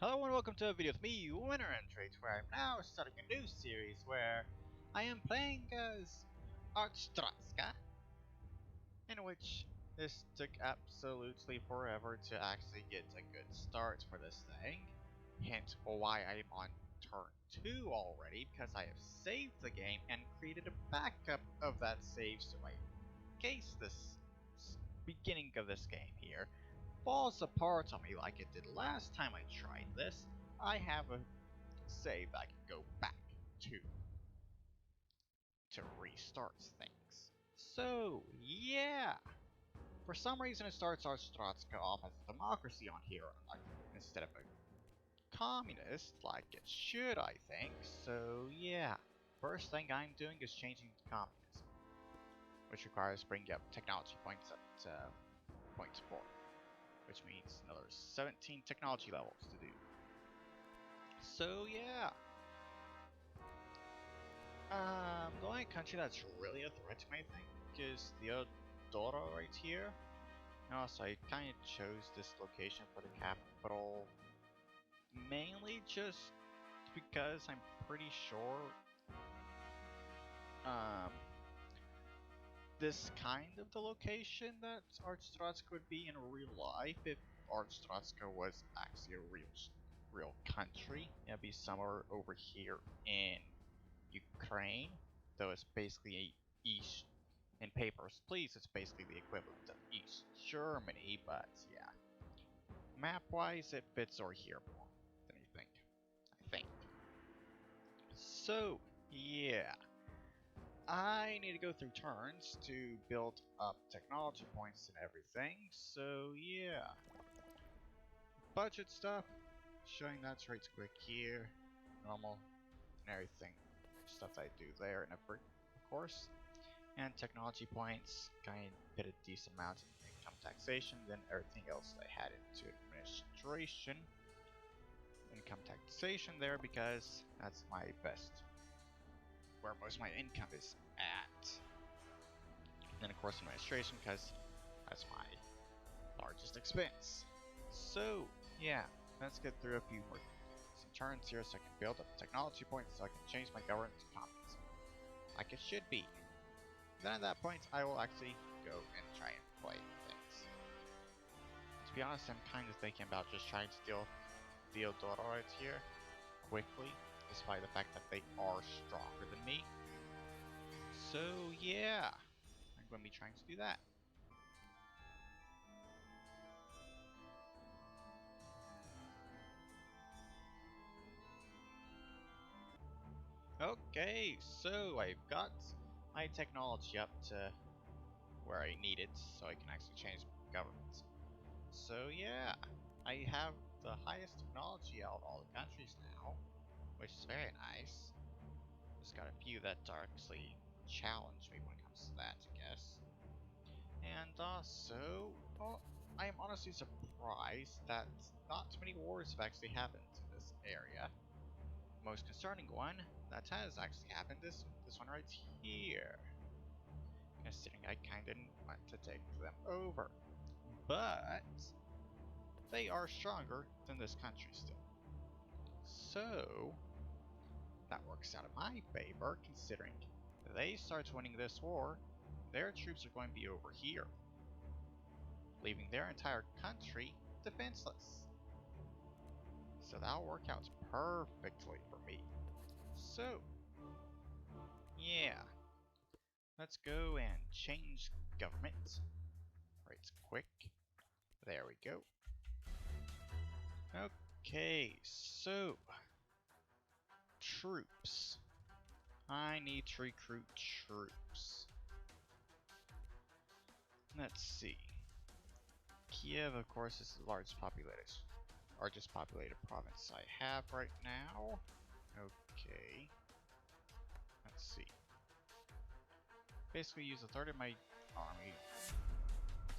Hello and welcome to a video with me, Winner and Trades, where I'm now starting a new series where I am playing as Arstotzka, in which this took absolutely forever to actually get a good start for this thing. Hence why I'm on turn 2 already, because I have saved the game and created a backup of that save so in case this beginning of this game here falls apart on me like it did last time I tried this, I have a save I can go back to restart things. So yeah, for some reason it starts Arstotzka off as a democracy on here, like instead of a communist, like it should, I think. So yeah, first thing I'm doing is changing to communism, which requires bringing up technology points at point 4. Which means another 17 technology levels to do. So yeah. The only country that's really a threat to me, I think, is the Doro right here. And also, I kind of chose this location for the capital mainly just because I'm pretty sure this kind of the location that Arstotzka would be in real life if Arstotzka was actually a real country. It'd be somewhere over here in Ukraine, though it's basically East in papers. Please, it's basically the equivalent of East Germany, but yeah, map-wise, it fits over here more than you think. I think. So yeah. I need to go through turns to build up technology points and everything, so yeah. Budget stuff, showing that's rates quick here, normal, and everything, stuff that I do there, and of course. And technology points, kind of put a decent amount in income taxation, then everything else I had into administration. Income taxation there because that's my best, where most of my income is at. And of course administration because that's my largest expense. So yeah, let's get through a few more some turns here so I can build up technology points so I can change my government to communism. Like it should be. Then at that point I will actually go and try and play things. To be honest, I'm kind of thinking about just trying to steal Theodoro right here quickly, despite the fact that they are stronger than me. So yeah, I'm going to be trying to do that. Okay, so I've got my technology up to where I need it, so I can actually change governments. So yeah, I have the highest technology out of all the countries now, which is very nice. Just got a few that actually challenge me when it comes to that, I guess. And also, well, I am honestly surprised that not too many wars have actually happened in this area. Most concerning one that has actually happened is this one right here. Considering I kinda didn't want to take them over. But they are stronger than this country still. So that works out in my favor, considering they start winning this war, their troops are going to be over here, leaving their entire country defenseless. So that'll work out perfectly for me. So yeah, let's go and change government. Right, quick. There we go. Okay, so troops. I need to recruit troops. Let's see. Kiev, of course, is the largest populated province I have right now. Okay. Let's see. Basically use a third of my army.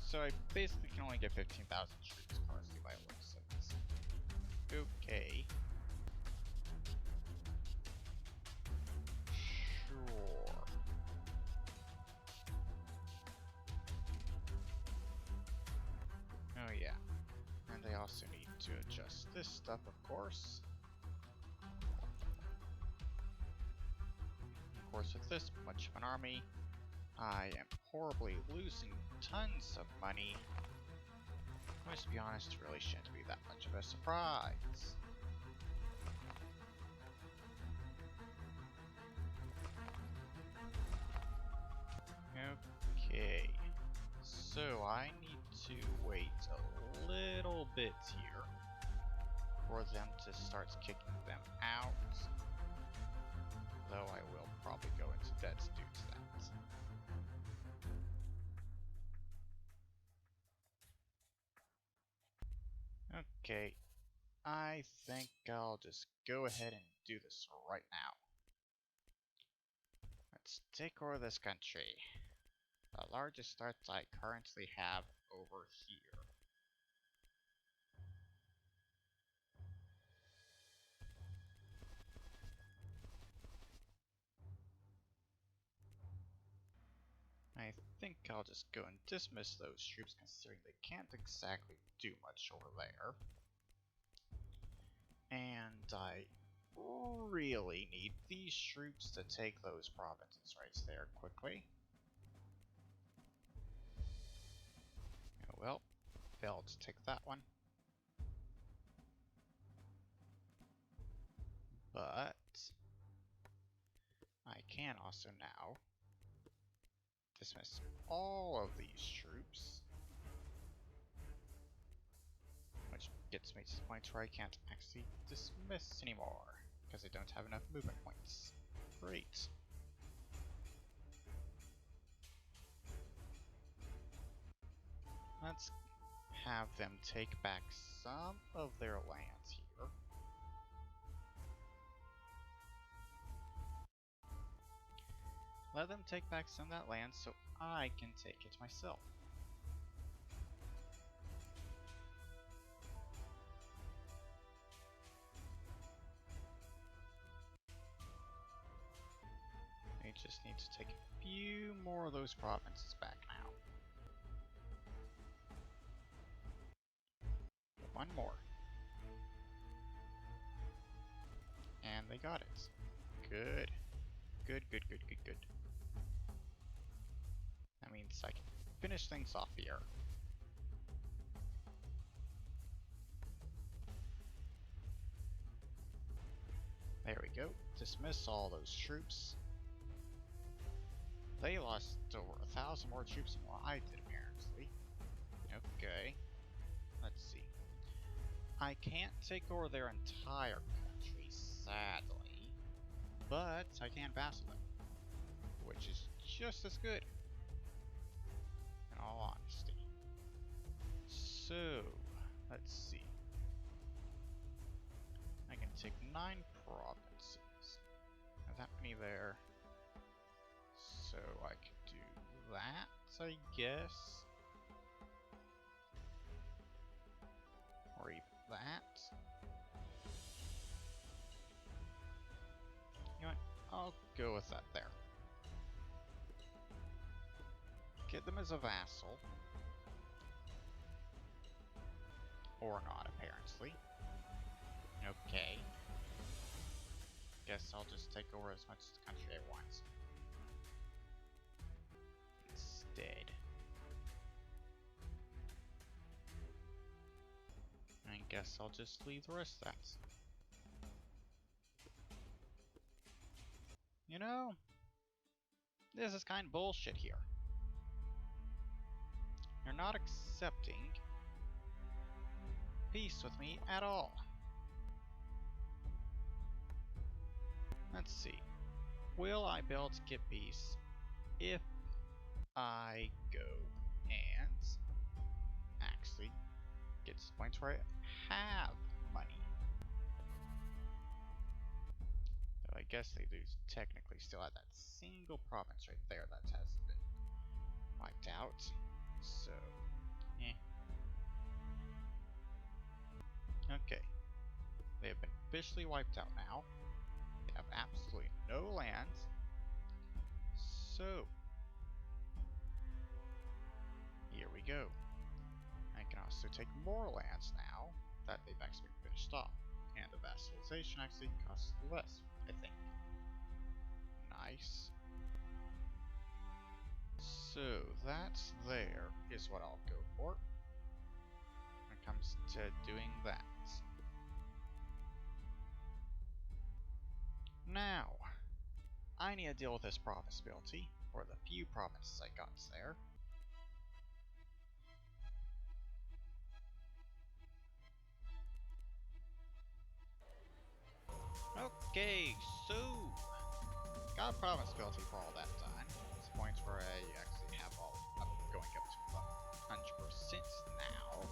So I basically can only get 15,000 troops currently by looks of this. Okay. Sure. Oh yeah. And I also need to adjust this stuff, of course. Of course, with this much of an army, I am horribly losing tons of money. Which, to be honest, really shouldn't be that much of a surprise. Okay, so I need to wait a little bit here for them to start kicking them out, though I will probably go into debt due to that. Okay, I think I'll just go ahead and do this right now. Let's take over this country. The largest starts I currently have over here. I think I'll just go and dismiss those troops, considering they can't exactly do much over there. And I really need these troops to take those provinces right there quickly. Oh well, failed to take that one. But I can also now dismiss all of these troops, which gets me to the point where I can't actually dismiss anymore, because I don't have enough movement points. Great. Let's have them take back some of their lands here. Let them take back some of that land so I can take it myself. I just need to take a few more of those provinces back now. One more. And they got it. Good. Good, good, good, good, good. That means I can finish things off here. There we go. Dismiss all those troops. They lost over 1,000 more troops than what I did, apparently. Okay. Let's see. I can't take over their entire country, sadly. But I can vassal them, which is just as good, in all honesty. So, let's see. I can take 9 provinces. Not that many there. So I can do that, I guess. Or even that. You know what? I'll go with that there. Get them as a vassal. Or not, apparently. Okay. Guess I'll just take over as much of the country I want. Instead. I guess I'll just leave the rest of that. You know, this is kind of bullshit here. You're not accepting peace with me at all. Let's see. Will I be able to get peace if I go and actually get to the point where I have money? Though I guess they do technically still have that single province right there that hasn't been wiped out. So, Okay. They have been officially wiped out now. They have absolutely no lands. So, here we go. I can also take more lands now that they've actually been finished off. And the vassalization actually costs less, I think. Nice. So that's there is what I'll go for when it comes to doing that. Now, I need to deal with this provinciality, or the few provinces I got there. Okay, so got a provinciality for all that time. It's points where I actually have all up going up to 100% now.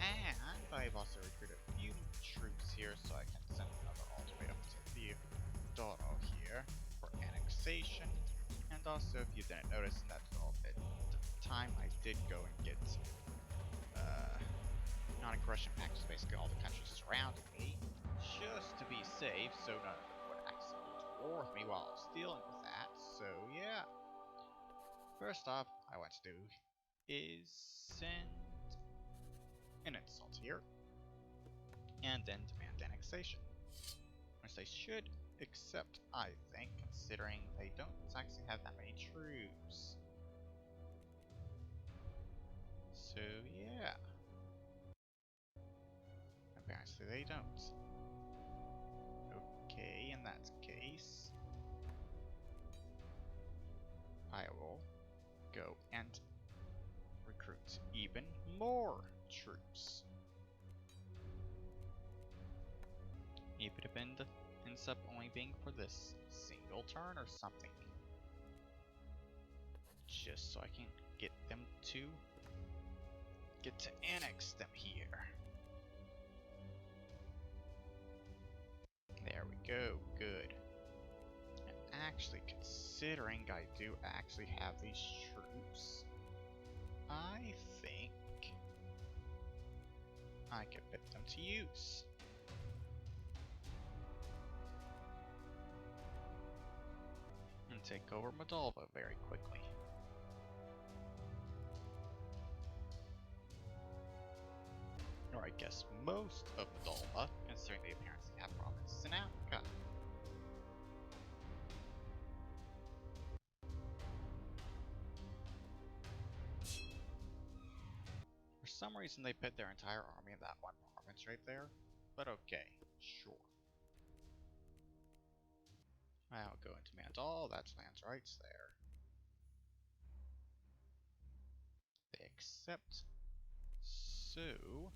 And I've also recruited a few troops here so I can send another ultimatum to Theodoro here for annexation. And also, if you didn't notice in that little bit of time, I did go and get non-aggression pacts, basically all the countries surrounding me, just to be safe, so none of them would actually go to war with me while I was dealing with that. So yeah. First off, I want to do is send an insult here, and then demand annexation, which they should accept, I think, considering they don't actually have that many troops. So yeah. Apparently they don't. Okay, in that case, I will go and recruit even more troops. Even if it ends up only being for this single turn or something. Just so I can get them to annex them here. There we go, good. And actually, considering I do actually have these troops, I think I can put them to use. And take over Moldova very quickly. Or I guess most of Moldova, considering they apparently have provinces in Africa. For some reason they put their entire army in that one province right there, but okay, sure. I'll go and demand all that's land rights there. They accept, so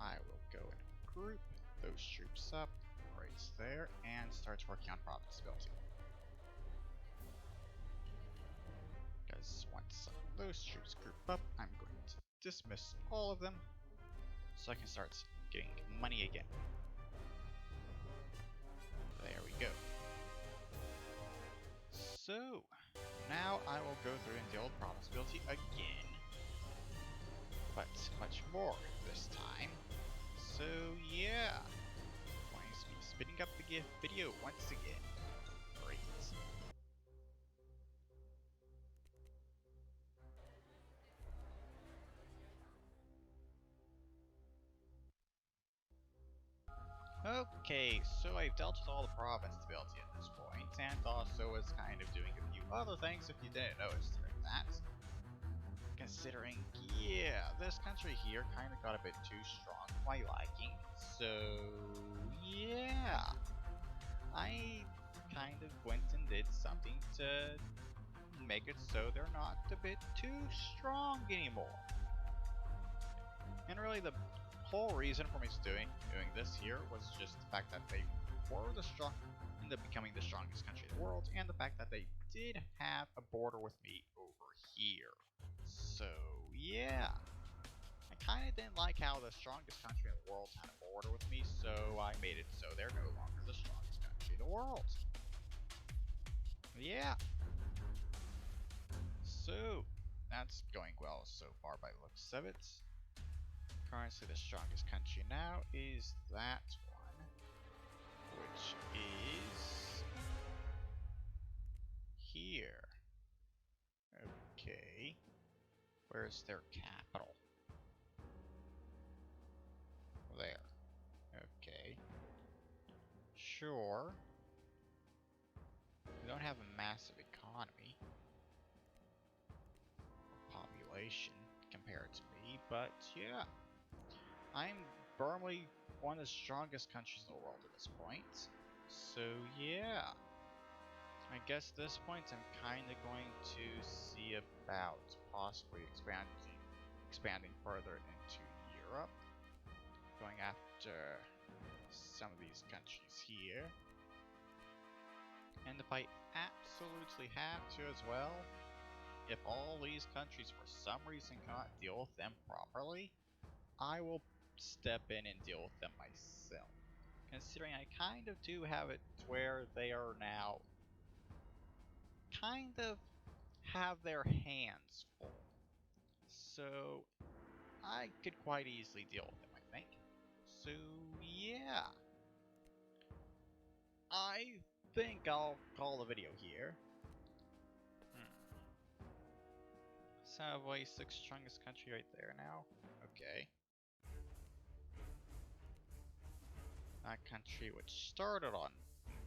I will go and group those troops up right there and start working on province building. Because once those troops group up, I'm going to dismiss all of them so I can start getting money again. There we go. So, now I will go through and deal with provinciality again, but much more this time. So yeah, going to be spinning up the video once again. Great. Okay, so I've dealt with all the provinciality at this point, and also was kind of doing a few other things if you didn't notice during that. Considering, yeah, this country here kind of got a bit too strong for my liking, so yeah, I kind of went and did something to make it so they're not a bit too strong anymore. And really the whole reason for me doing this here was just the fact that they were ended up becoming the strongest country in the world, and the fact that they did have a border with me over here. So yeah, I kind of didn't like how the strongest country in the world had a border with me, so I made it so they're no longer the strongest country in the world. Yeah. So that's going well so far by the looks of it. Currently the strongest country now is that one, which is here. Okay, where's their capital? There. sure. We don't have a massive economy, population compared to me, but yeah. I'm firmly one of the strongest countries in the world at this point. So yeah. I guess at this point I'm kinda going to see about possibly expanding further into Europe. Going after some of these countries here. And if I absolutely have to as well, if all these countries for some reason cannot deal with them properly, I will step in and deal with them myself. Considering I kind of do have it to where they are now kind of have their hands full. So I could quite easily deal with them, I think. So yeah. I think I'll call the video here. Subway, 6th strongest country right there now. Okay. That country which started on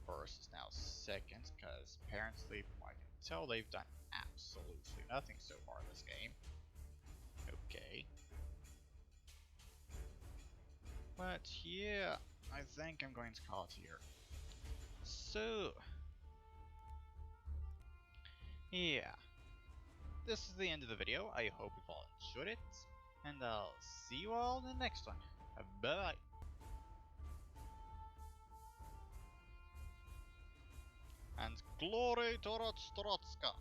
first is now second, because apparently, from what I can tell, they've done absolutely nothing so far in this game. Okay. But yeah, I think I'm going to call it here. So, yeah. This is the end of the video. I hope you've all enjoyed it, and I'll see you all in the next one. Bye-bye. And glory to Arstotzka!